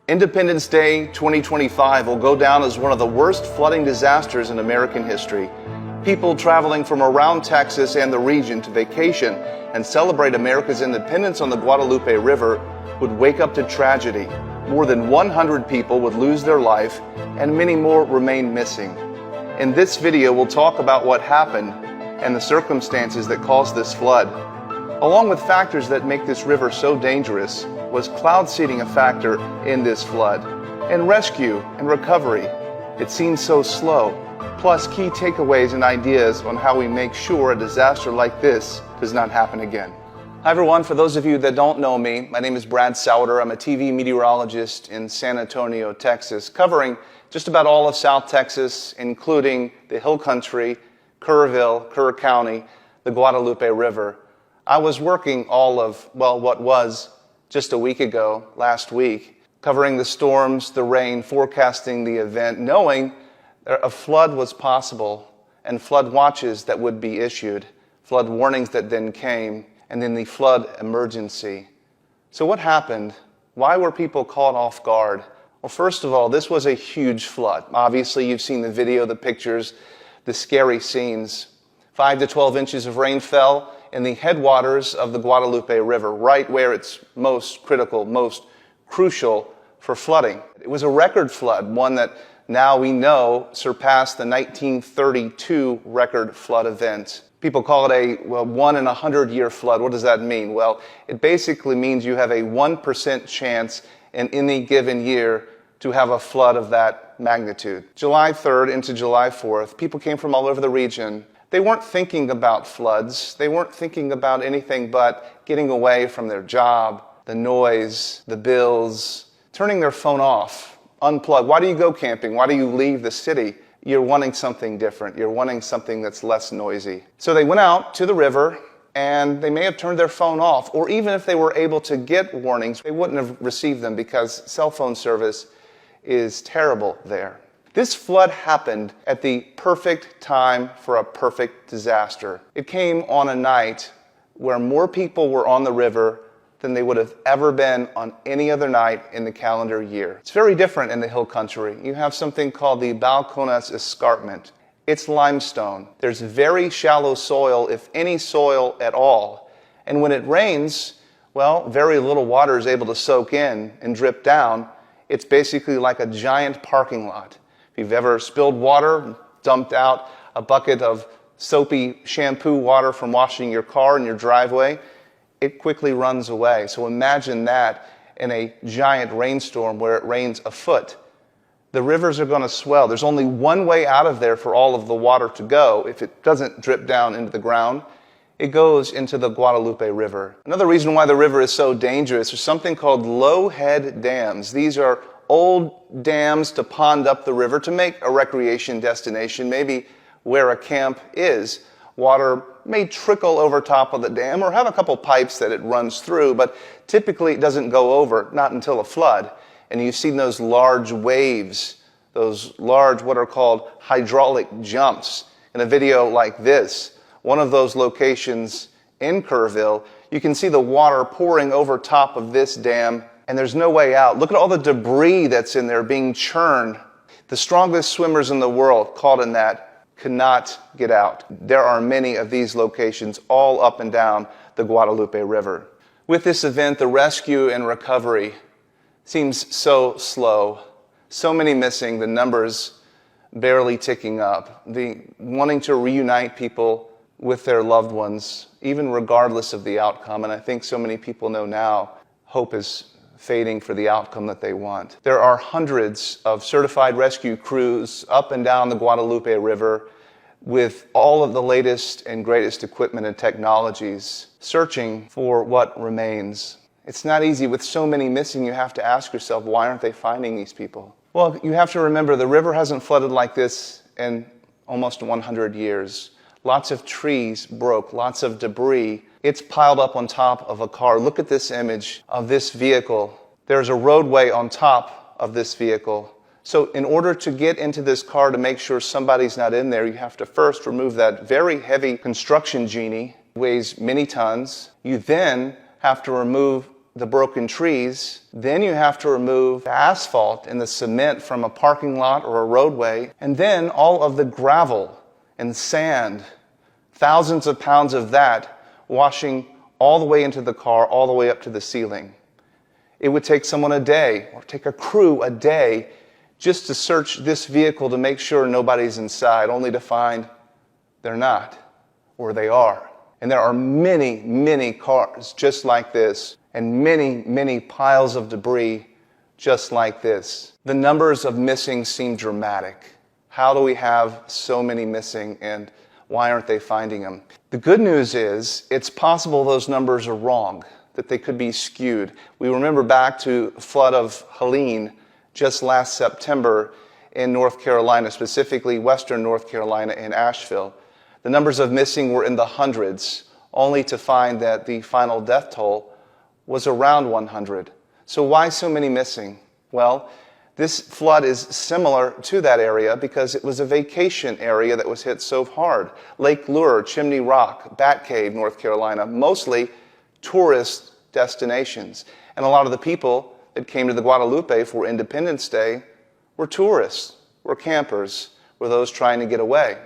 Independence Day 2025 will go down as one of the worst flooding disasters in American history. People traveling from around Texas and the region to vacation and celebrate America's independence on the Guadalupe River would wake up to tragedy. More than 100 people would lose their life and many more remain missing. In this video, we'll talk about what happened and the circumstances that caused this flood. Along with factors that make this river so dangerous, was cloud seeding a factor in this flood? And rescue and recovery, it seems so slow. Plus key takeaways and ideas on how we make sure a disaster like this does not happen again. Hi everyone, for those of you that don't know me, my name is Brad Sauter. I'm a TV meteorologist in San Antonio, Texas, covering just about all of South Texas, including the Hill Country, Kerrville, Kerr County, the Guadalupe River. I was working all of, what was just a week ago, last week, covering the storms, the rain, forecasting the event, knowing a flood was possible and flood watches that would be issued, flood warnings that then came, and then the flood emergency. So what happened? Why were people caught off guard? Well, first of all, this was a huge flood. Obviously, you've seen the video, the pictures, the scary scenes. 5 to 12 inches of rain fell in the headwaters of the Guadalupe River, right where it's most critical, most crucial for flooding. It was a record flood, one that now we know surpassed the 1932 record flood event. People call it a 1 in a 100-year flood. What does that mean? Well, it basically means you have a 1% chance in any given year to have a flood of that magnitude. July 3rd into July 4th, people came from all over the region. They weren't thinking about floods. They weren't thinking about anything but getting away from their job, the noise, the bills, turning their phone off, unplug. Why do you go camping? Why do you leave the city? You're wanting something different. You're wanting something that's less noisy. So they went out to the river and they may have turned their phone off, or even if they were able to get warnings, they wouldn't have received them because cell phone service is terrible there. This flood happened at the perfect time for a perfect disaster. It came on a night where more people were on the river than they would have ever been on any other night in the calendar year. It's very different in the Hill Country. You have something called the Balcones Escarpment. It's limestone. There's very shallow soil, if any soil at all. And when it rains, very little water is able to soak in and drip down. It's basically like a giant parking lot. If you've ever spilled water, dumped out a bucket of soapy shampoo water from washing your car in your driveway, it quickly runs away. So imagine that in a giant rainstorm where it rains a foot. The rivers are going to swell. There's only one way out of there for all of the water to go. If it doesn't drip down into the ground, it goes into the Guadalupe River. Another reason why the river is so dangerous is something called Lowhead dams. These are old dams to pond up the river to make a recreation destination, maybe where a camp is. Water may trickle over top of the dam or have a couple pipes that it runs through, but typically it doesn't go over, not until a flood. And you've seen those large waves, those large what are called hydraulic jumps. In a video like this, one of those locations in Kerrville, you can see the water pouring over top of this dam and there's no way out. Look at all the debris that's in there being churned. The strongest swimmers in the world caught in that cannot get out. There are many of these locations all up and down the Guadalupe River. With this event, the rescue and recovery seems so slow. So many missing, the numbers barely ticking up. The wanting to reunite people with their loved ones, even regardless of the outcome. And I think so many people know now hope is fading for the outcome that they want. There are hundreds of certified rescue crews up and down the Guadalupe River with all of the latest and greatest equipment and technologies searching for what remains. It's not easy. With so many missing, you have to ask yourself, why aren't they finding these people? Well, you have to remember the river hasn't flooded like this in almost 100 years. Lots of trees broke, lots of debris. It's piled up on top of a car. Look at this image of this vehicle. There's a roadway on top of this vehicle. So in order to get into this car to make sure somebody's not in there, you have to first remove that very heavy construction genie, weighs many tons. You then have to remove the broken trees. Then you have to remove the asphalt and the cement from a parking lot or a roadway. And then all of the gravel and sand, thousands of pounds of that washing all the way into the car, all the way up to the ceiling. It would take someone a day, or take a crew a day, just to search this vehicle to make sure nobody's inside, only to find they're not, or they are. And there are many, many cars just like this, and many, many piles of debris just like this. The numbers of missing seem dramatic. How do we have so many missing, and why aren't they finding them? The good news is, it's possible those numbers are wrong, that they could be skewed. We remember back to the flood of Helen just last September in North Carolina, specifically western North Carolina in Asheville. The numbers of missing were in the hundreds, only to find that the final death toll was around 100. So why so many missing? Well, this flood is similar to that area because it was a vacation area that was hit so hard. Lake Lure, Chimney Rock, Bat Cave, North Carolina, mostly tourist destinations. And a lot of the people that came to the Guadalupe for Independence Day were tourists, were campers, were those trying to get away.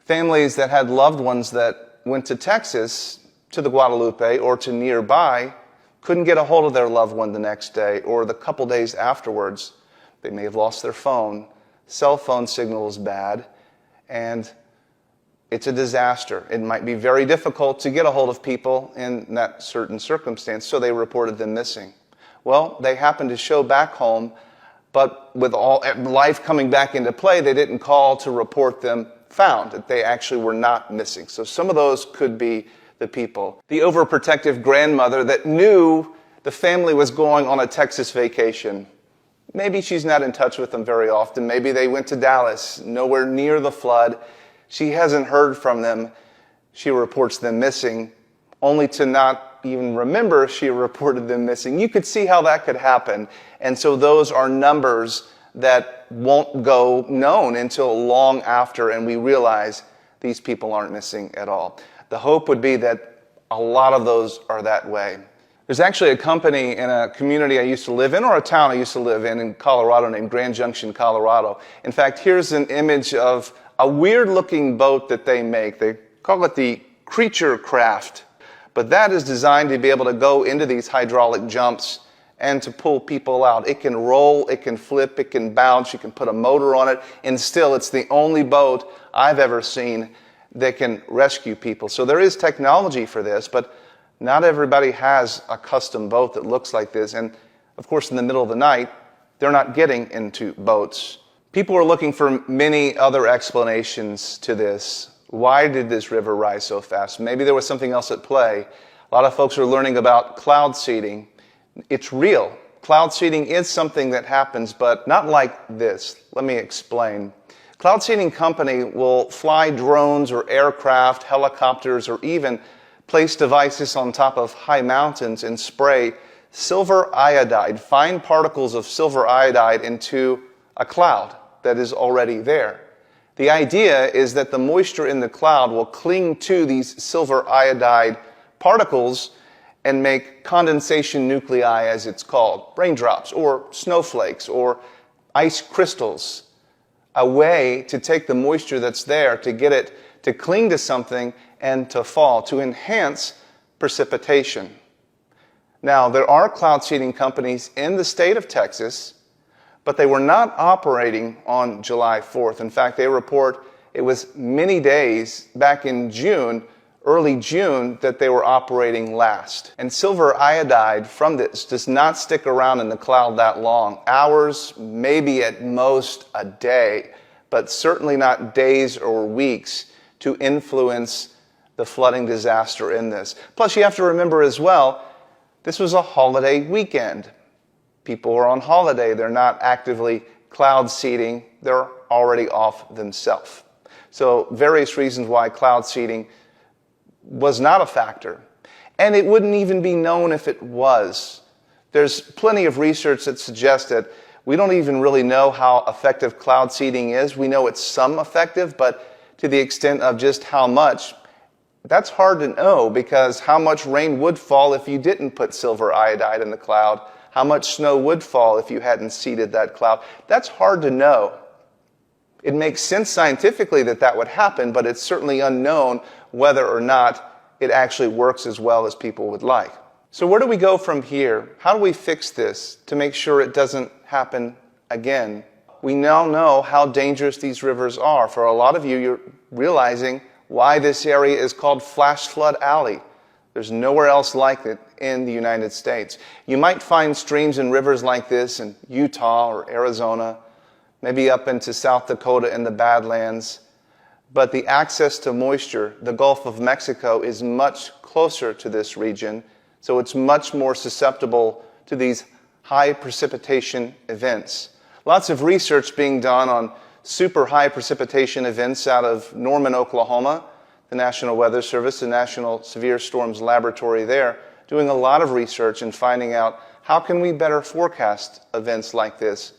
Families that had loved ones that went to Texas, to the Guadalupe, or to nearby, couldn't get a hold of their loved one the next day or the couple days afterwards. They may have lost their phone, cell phone signal is bad, and it's a disaster. It might be very difficult to get a hold of people in that certain circumstance, so they reported them missing. Well, they happened to show back home, but with all life coming back into play, they didn't call to report them found, that they actually were not missing. So some of those could be the people. The overprotective grandmother that knew the family was going on a Texas vacation. Maybe she's not in touch with them very often. Maybe they went to Dallas, nowhere near the flood. She hasn't heard from them. She reports them missing, only to not even remember she reported them missing. You could see how that could happen. And so those are numbers that won't go known until long after, and we realize these people aren't missing at all. The hope would be that a lot of those are that way. There's actually a company in a community I used to live in, or a town I used to live in Colorado, named Grand Junction, Colorado. In fact, here's an image of a weird-looking boat that they make. They call it the Creature Craft. But that is designed to be able to go into these hydraulic jumps and to pull people out. It can roll, it can flip, it can bounce, you can put a motor on it, and still it's the only boat I've ever seen that can rescue people. So there is technology for this, but not everybody has a custom boat that looks like this. And of course, in the middle of the night, they're not getting into boats. People are looking for many other explanations to this. Why did this river rise so fast? Maybe there was something else at play. A lot of folks are learning about cloud seeding. It's real. Cloud seeding is something that happens, but not like this. Let me explain. Cloud seeding company will fly drones or aircraft, helicopters, or even place devices on top of high mountains and spray silver iodide, fine particles of silver iodide, into a cloud that is already there. The idea is that the moisture in the cloud will cling to these silver iodide particles and make condensation nuclei, as it's called, raindrops or snowflakes or ice crystals, a way to take the moisture that's there to get it to cling to something and to fall, to enhance precipitation. Now, there are cloud seeding companies in the state of Texas, but they were not operating on July 4th. In fact, they report it was many days back in June, early June, that they were operating last. And silver iodide from this does not stick around in the cloud that long. Hours, maybe at most a day, but certainly not days or weeks to influence the flooding disaster in this. Plus, you have to remember as well, this was a holiday weekend. People are on holiday. They're not actively cloud seeding. They're already off themselves. So various reasons why cloud seeding was not a factor. And it wouldn't even be known if it was. There's plenty of research that suggests that we don't even really know how effective cloud seeding is. We know it's some effective, but to the extent of just how much, That's hard to know because how much rain would fall if you didn't put silver iodide in the cloud? How much snow would fall if you hadn't seeded that cloud? That's hard to know. It makes sense scientifically that that would happen, but it's certainly unknown whether or not it actually works as well as people would like. So where do we go from here? How do we fix this to make sure it doesn't happen again? We now know how dangerous these rivers are. For a lot of you, you're realizing why this area is called Flash Flood Alley. There's nowhere else like it in the United States. You might find streams and rivers like this in Utah or Arizona, maybe up into South Dakota in the Badlands. But the access to moisture, the Gulf of Mexico, is much closer to this region, so it's much more susceptible to these high precipitation events. Lots of research being done on super high precipitation events out of Norman, Oklahoma, the National Weather Service, the National Severe Storms Laboratory there, doing a lot of research and finding out how can we better forecast events like this.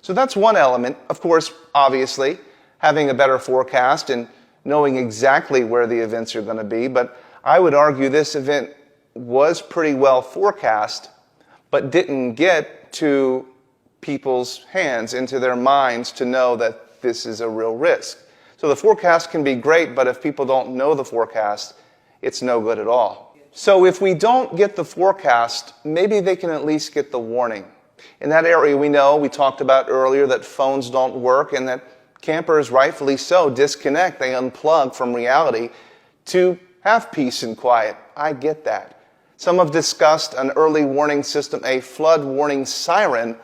So that's one element. Of course, obviously, having a better forecast and knowing exactly where the events are going to be. But I would argue this event was pretty well forecast, but didn't get to people's hands, into their minds to know that this is a real risk. So the forecast can be great, but if people don't know the forecast, it's no good at all. So if we don't get the forecast, maybe they can at least get the warning. In that area, we talked about earlier that phones don't work and that campers, rightfully so, disconnect. They unplug from reality to have peace and quiet. I get that. Some have discussed an early warning system, a flood warning siren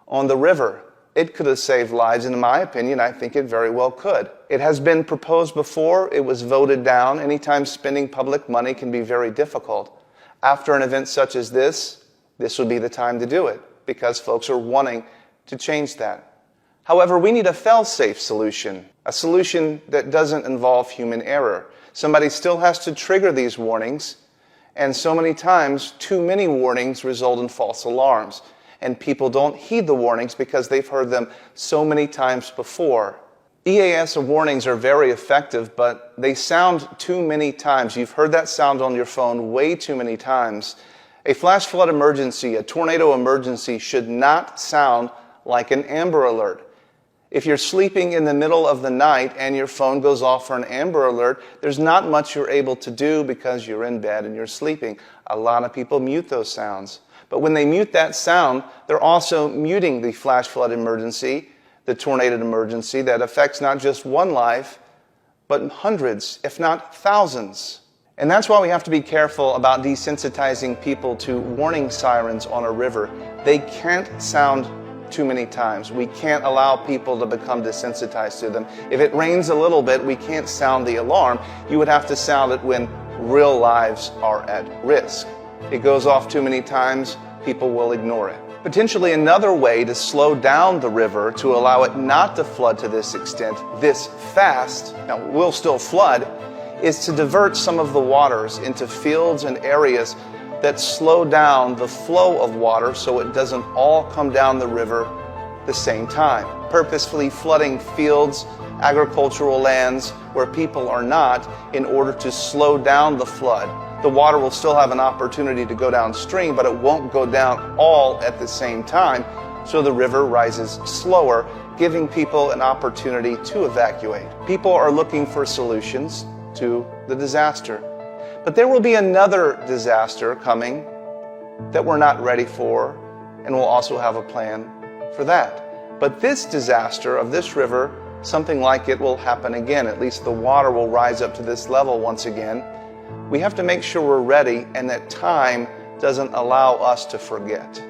on the river. It could have saved lives, and in my opinion, I think it very well could. It has been proposed before. It was voted down. Anytime spending public money can be very difficult. After an event such as this would be the time to do it because folks are wanting to change that. However, we need a fail-safe solution, a solution that doesn't involve human error. Somebody still has to trigger these warnings, and so many times, too many warnings result in false alarms. And people don't heed the warnings because they've heard them so many times before. EAS warnings are very effective, but they sound too many times. You've heard that sound on your phone way too many times. A flash flood emergency, a tornado emergency, should not sound like an Amber Alert. If you're sleeping in the middle of the night and your phone goes off for an Amber Alert, there's not much you're able to do because you're in bed and you're sleeping. A lot of people mute those sounds. But when they mute that sound, they're also muting the flash flood emergency, the tornado emergency that affects not just one life, but hundreds, if not thousands. And that's why we have to be careful about desensitizing people to warning sirens on a river. They can't sound too many times. We can't allow people to become desensitized to them. If it rains a little bit, we can't sound the alarm. You would have to sound it when real lives are at risk. It goes off too many times, people will ignore it. Potentially another way to slow down the river to allow it not to flood to this extent, this fast, now it will still flood, is to divert some of the waters into fields and areas that slow down the flow of water so it doesn't all come down the river the same time. Purposefully flooding fields, agricultural lands where people are not in order to slow down the flood. The water will still have an opportunity to go downstream, but it won't go down all at the same time, so the river rises slower, giving people an opportunity to evacuate. People are looking for solutions to the disaster. But there will be another disaster coming that we're not ready for, and we'll also have a plan for that. But this disaster of this river, something like it will happen again. At least the water will rise up to this level once again. We have to make sure we're ready and that time doesn't allow us to forget.